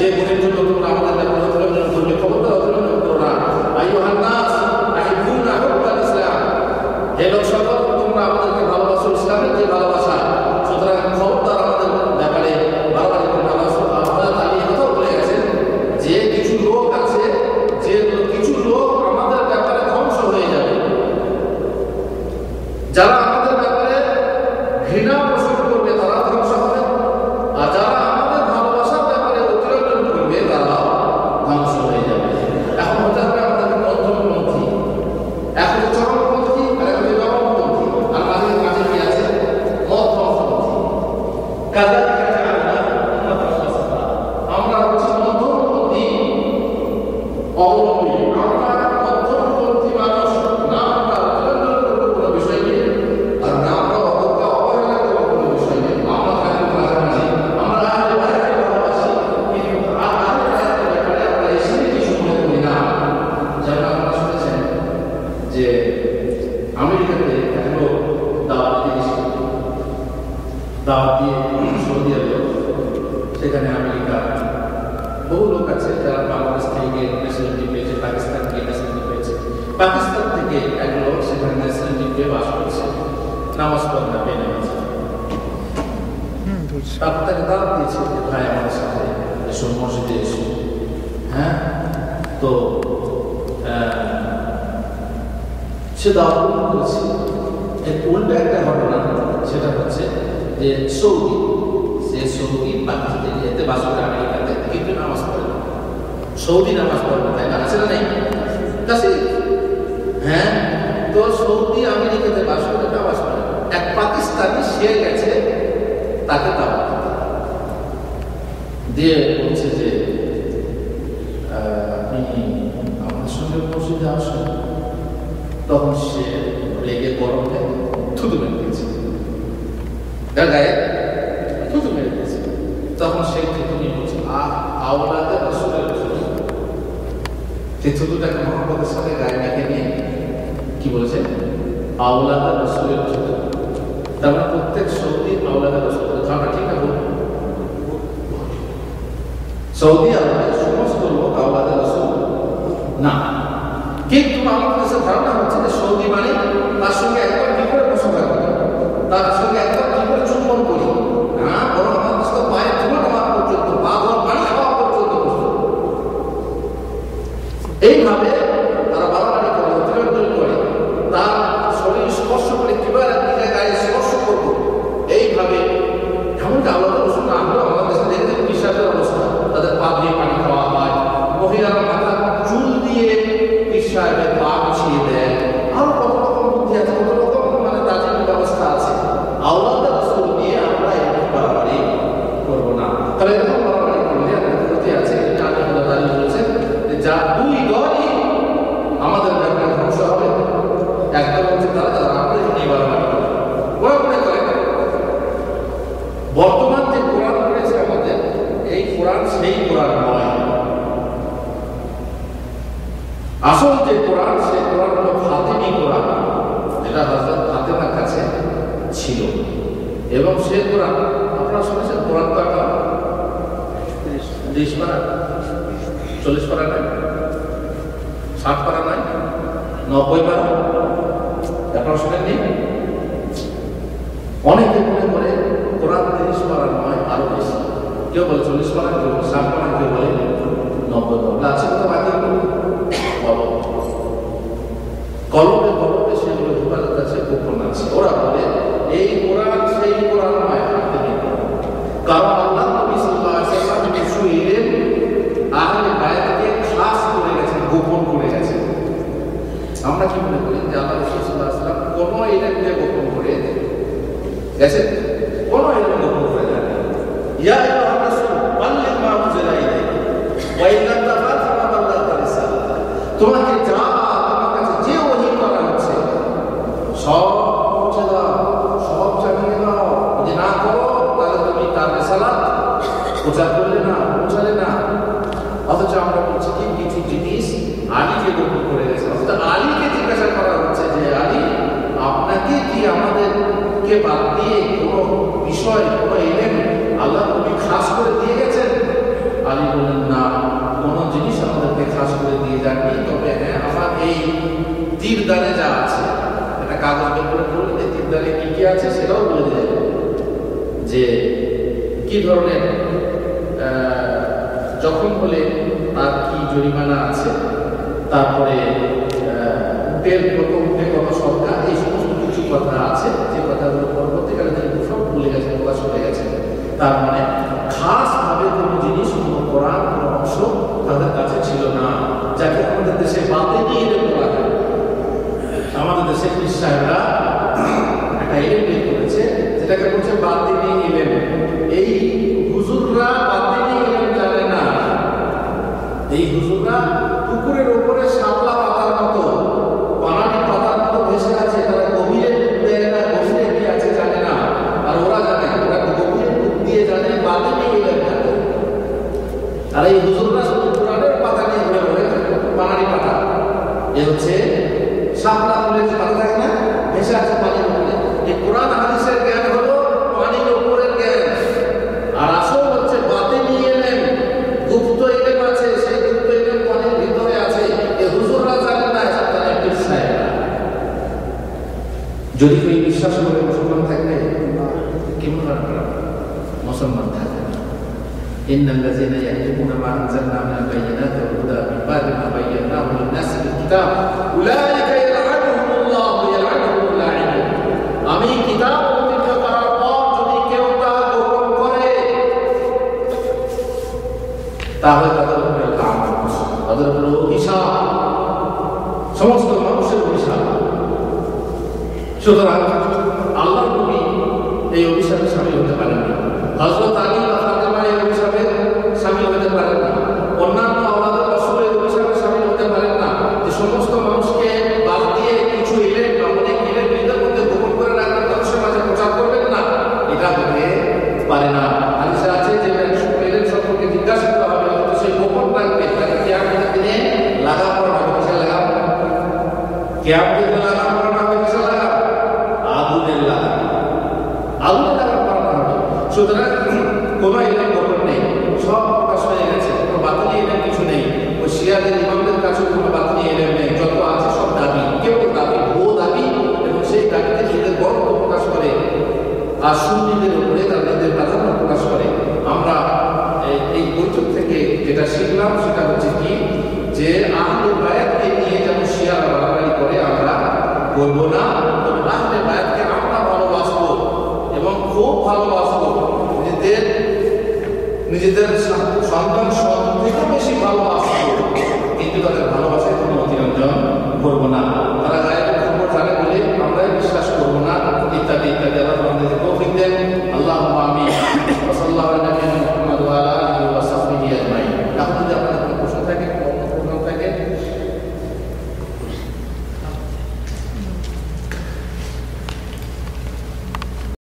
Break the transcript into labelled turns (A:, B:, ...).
A: যে গুণের জন্য তোমরা আমাদের ব্যাপারে অতিরঞ্জন করবে, খবরদার অতিরঞ্জন করো না। আইয়ুহান নাস আহিব্বুনা হুব্বাল ইসলাম, হে লোক সকল তোমরা আমাদেরকে ভালোবাসো ইসলামের যে ভালোবাসা, সুতরাং খবরদার আমাদের ব্যাপারে বাড়াবাড়ি করে ভালোবাসো। হযরত আলী কথাও বলে গেছেন যে কিছু লোক আছে, যে কিছু লোক আমাদের ব্যাপারে ধ্বংস হয়ে যাবে, যারা আমাদের ব্যাপারে ঘৃণা পোষণ করবে তারা ধ্বংস হবে, আর যারা আমাদের ভালোবাসার ব্যাপারে অতিরঞ্জন করবে তারাও ধ্বংস হয়ে যাবে। এখন হতে হবে আমাদেরকে মধ্যমপন্থী, এখন চরমপন্থী আর এখন নরমপন্থী, আর মাঝে মাঝে কি আছে মধ্যমপন্থী। কাজে আমরা হচ্ছে মধ্যমপন্থী অবলম্বী, আমরা মধ্যমপন্থী মানুষ। না আমরা অতিরঞ্জন করবো কোনো বিষয় নিয়ে, আর না আমরা অবজ্ঞা অবহেলা করবো কোনো বিষয় নিয়ে। আমরা থাকবো মাঝামাঝি, আমরা আহলে বায়াতকে ভালোবাসি, কিন্তু আহলে বায়াতের ব্যাপারে আমরা এসে কিছু মনে করি না। যেমন আপনারা শুনেছেন যে আমেরিকাতে এক লোক দাওয়াত দিয়ে সৌদি আরব, সেখানে আমেরিকা বহু লোক আছে যারা বাংলাদেশ থেকে ন্যাশনালিটি পেয়েছে, পাকিস্তান থেকে ন্যাশনালিটি পেয়েছে। পাকিস্তান থেকে এক লোক সেখানে ন্যাশনালিটি পেয়ে বাস করছে, নামাজ পড়ে না, বেনামাজ। তারপর তাকে দাওয়াত দিয়েছে যে ভাই আমাদের সাথে এসো, মসজিদে এসো। হ্যাঁ, তো সে দাওয়াত গ্রহণ করেছে। এর উল্টো একটা ঘটনা, সেটা হচ্ছে যে সৌদি, সে সৌদি পাকিস্তান এতে বাস করে আমেরিকাতে, কিন্তু নামাজ পড়ে না। সৌদি নামাজ পড়ে না, তাই না? সেটা নেই কাছে। হ্যাঁ, তো সৌদি আমেরিকাতে বাস করে নামাজ পড়ে না। এক পাকিস্তানি সে গেছে তাকে দাওয়াত দিয়ে বলছে যে আপনি আমার সঙ্গে মসজিদে আসুন। তখন সে রেগে গরম হয়ে থুতু মেরে দিয়েছে, গায়ে থুতু মেরে দিয়েছে। তখন সেই থুতু নিয়ে বলছে আওলাদে রাসূলের থুতু। সেই থুতুটাকে মোহাম্মদের সাথে গায়ে মেখে নিয়ে কি বলেছে, আওলাদে রাসূলের থুতু। তার মানে প্রত্যেক সৌদি আওলাদে রাসূল, ধারণা ঠিক না? সৌদি আরবের সমস্ত লোক আওলাদে রাসূল না, কিন্তু আমাদের কাছে ধারণা হচ্ছে যে সৌদি মানে তার সঙ্গে একদম কি করে বসবাস করি, তার সঙ্গে একদম কি করে চুম্বন করি না, বরং আমার কাছে পায়ের ধুলো নেওয়া পর্যন্ত, পা ধোয়া পানি খাওয়া পর্যন্ত এইভাবে তারা বাড়াবাড়ি করে, অতিরঞ্জন করে, তার শরীর স্পর্শ করে কিভাবে নিজের গায়ে স্পর্শ করবো, এইভাবে এমনকি আলাদা রসুন না হলেও আমাদের দেশে দেখতে বিশ্বাসের অবস্থা, তাদের পা দিয়ে পানি খাওয়া হয়, মহিলারা মাথা চুল দিয়ে সাহেবের পা ছিঁড়ে দেয়, আরো কত রকম বুদ্ধি আছে, কত রকম মানে তাজিম ব্যবস্থা আছে। আওলাদে রাসূল নিয়ে আমরা এরকম বাড়াবাড়ি করবো না। তাহলে এরকম বাড়াবাড়ি করলে আমাদের ক্ষতি আছে। এটা আল্লাহ তাআলা বলেছেন যে যা দুই দলই আমাদের ব্যাপারে ধ্বংস হবে। একটা হচ্ছে তারা যারা আমাদের নিয়ে বাড়াবাড়ি করে, মনে করে বর্তমান যে কোরআন রয়েছে আমাদের, এই কোরআন সেই কোরআন নয়। আসল যে কোরআন, সেই কোরআন হলো ফাতিমি কোরআন, যেটা হযরত ফাতেমার কাছে ছিল। এবং সেই কোরআন আপনারা শুনেছেন, কোরআন তো একটা 30 পারা, 40 পারা নয়, 60 পারা নয়, 90 পারা, আপনারা শুনেননি? অনেকে মনে করে কোরআন 30 পারা নয়, আরো বেশি। কেউ বলে 40 পারা, কেউ 60 পারা, কেউ বলে 90 পারা। আছে তো বাকি কলমে কলমে সেগুলো হেফাজত আছে, গোপন আছে। ওরা বলে এই কোরআন সেই কোরআন নয়, কারণ আল্লাহ নবী সাল্লাল্লাহু আলাইহি ওয়াসাল্লাম কিছু ইলম আহলে বায়াতকে খাস করে গেছেন, গোপন করে গেছেন। আমরা কি মনে করি যে আল্লাহ রাসূল সাল্লাল্লাহু আলাইহি ওয়াসাল্লাম কোনো ইলমকে গোপন করে গেছেন? কোনো ইলম গোপন করে যান। ইয়া আইয়ুহার রাসূল বাল্লিগ মা উনজিলা ইলাইকা ওয়া ইন লাম তাফআল ফামা বাল্লাগতা রিসালাতাহ। তোমাকে যা তোমার কাছে যে ওহী করা হচ্ছে সব পৌঁছে দাও, সব জানিয়ে দাও। যদি না করো তাহলে তুমি তার রিসালাত প্রচার করলে না, পৌঁছালে না। অথচ আমরা বলছি কি কিছু জিনিস আলীকে গোপন করে গেছে। অথচ আলীকে জিজ্ঞাসা করা হচ্ছে যে আলী, আপনাকে কি আমাদেরকে বাদ দিয়ে কোনো বিষয়, কোনো ইলম আল্লাহ নবী খাস করে দিয়ে গেছেন? আলী তিনি বললেন, না, কোনো জিনিস আমাদেরকে খাস করে দিয়ে যাননি, তবে হ্যাঁ আমার এই তীরদানে যা আছে, একটা কাগজ বের করে বললেন এই তীরদানে কি কি আছে সেটাও বলে দিলেন, যে কি ধরনের জখম হলে তার কি জরিমানা আছে, তারপরে উটের প্রথম উঠে কত সরকার, এই সমস্ত কিছু কথা আছে, যে কথাগুলো পরবর্তীকালে তিনি সব ভুলে গেছেন, প্রকাশ হয়ে গেছেন। তার মানে খাস ভাবে কোনো জিনিস, কোনো কোরআন, কোনো অংশ তাদের কাছে ছিল না, যাকে আমাদের দেশে বাতিনি ইলম বলা হয়। আমাদের দেশে পীর সাহেবরা একটা ইলম বের করেছে, যেটাকে বলছে বাতিনি ইলম। এই হুজুররা বাতিনি ইলম জানে না। এই হুজুররা পুকুরের উপরে শাপলা পাতার মতো, বানানি পাতার মতো ভেসে আছে, তারা গভীরে ডুব দেয় না, গভীরে কি আছে জানে না। আর ওরা জানে, ওরা গভীরে ডুব দিয়ে জানে, বাতিনি ইলম জানে। আর এই হুজুররা শুধু কোরআনের পাতা নিয়ে ঘুরে ঘুরে, বানানি পাতা, এ হচ্ছে শাপলা ফুলের যে পাতা থাকে না, ভেসে আছে পানির উপরে। এই কোরআন হাদিসের জ্ঞান হলো পানির উপরের জ্ঞান, আর আসল হচ্ছে বাতিনি ইলম, গুপ্ত ইলম আছে, সেই গুপ্ত ইলম পানির ভিতরে আছে। এই হুজুররা জানেন না, এসব জানে পীর সাহেবরা। যদি কেউ বিশ্বাস করে মুসলমান থাকবে, কেমন মুসলমান থাকবে? ইন্নাল্লাযীনা ইয়াকতুমুনা মা আনজালনা মিনাল বায়্যিনাতি ওয়াল হুদা মিন বা'দি মা বায়্যানাহু লিন-নাসি ফিল কিতাব উলাইকা ইয়াল'ানুহুমুল্লাহু ওয়া ইয়াল'ানুহুমুল লা'িনুন। আমি কিতাব অবতীর্ণ করার পর যদি কেউ তা গোপন করে, তাহলে তাদের উপরে লানত, তাদের উপরে অভিশাপ, সমস্ত মানুষের অভিশাপ। সুতরাং আল্লাহর নবী এই অভিশাপে শামিল হতে পারেননি। হযরত আলী বা ফাতেমা এই অভিশাপে শামিল হতে পারেন না। অন্যান্য আওলাদের রাসূলের অভিশাপে শামিল হতে পারেন না, যে সমস্ত মানুষকে বাদ দিয়ে কিছু ইলম বা অনেক ইলম নিজের মধ্যে গোপন করে রাখবেন, মানুষের মাঝে প্রচার করবেন না, এটা হতে পারে না। হাদিসে আছে যে ইলম সম্পর্কে জিজ্ঞাসা করা হবে, তো সেই গোপন রাখবে, তাকে কিয়ামতের দিনে লাগা পড়া হবে। কিসে লাগা? কিয়ামতের দিনে লাগা পড়া হবে। কিসে লাগা? আগুনের লাগা। আগুনের লাগা পড়া হবে। সুতরাং কোনো ইলম গোপন নেই, সব প্রকাশ হয়ে গেছে, কোনো বাতিনি ইলম কিছু নেই। ওই শিয়াদের ইমামদের কাছে কোনো বাতিনি ইলম নেই, যত আছে সব দাবি, কেবল দাবি, ভুয়ো দাবি, এবং সেই দাবিতে নিজেদের গর্ব প্রকাশ করে, আর সুন্নিদের উপরে তার নিজেদের প্রাধান্য প্রকাশ করে। আমরা এই বৈঠক থেকে যেটা শিখলাম সেটা হচ্ছে কি, যে আহলে বায়াতকে নিয়ে যেমন শিয়ারা বাড়াবাড়ি করে আমরা বলবো না, তবে আহলে বায়াতকে আমরা ভালোবাসবো এবং খুব ভালোবাসবো, নিজেদের সন্তান থেকে বেশি ভালোবাসবো, কিন্তু তাদের ভালোবাসা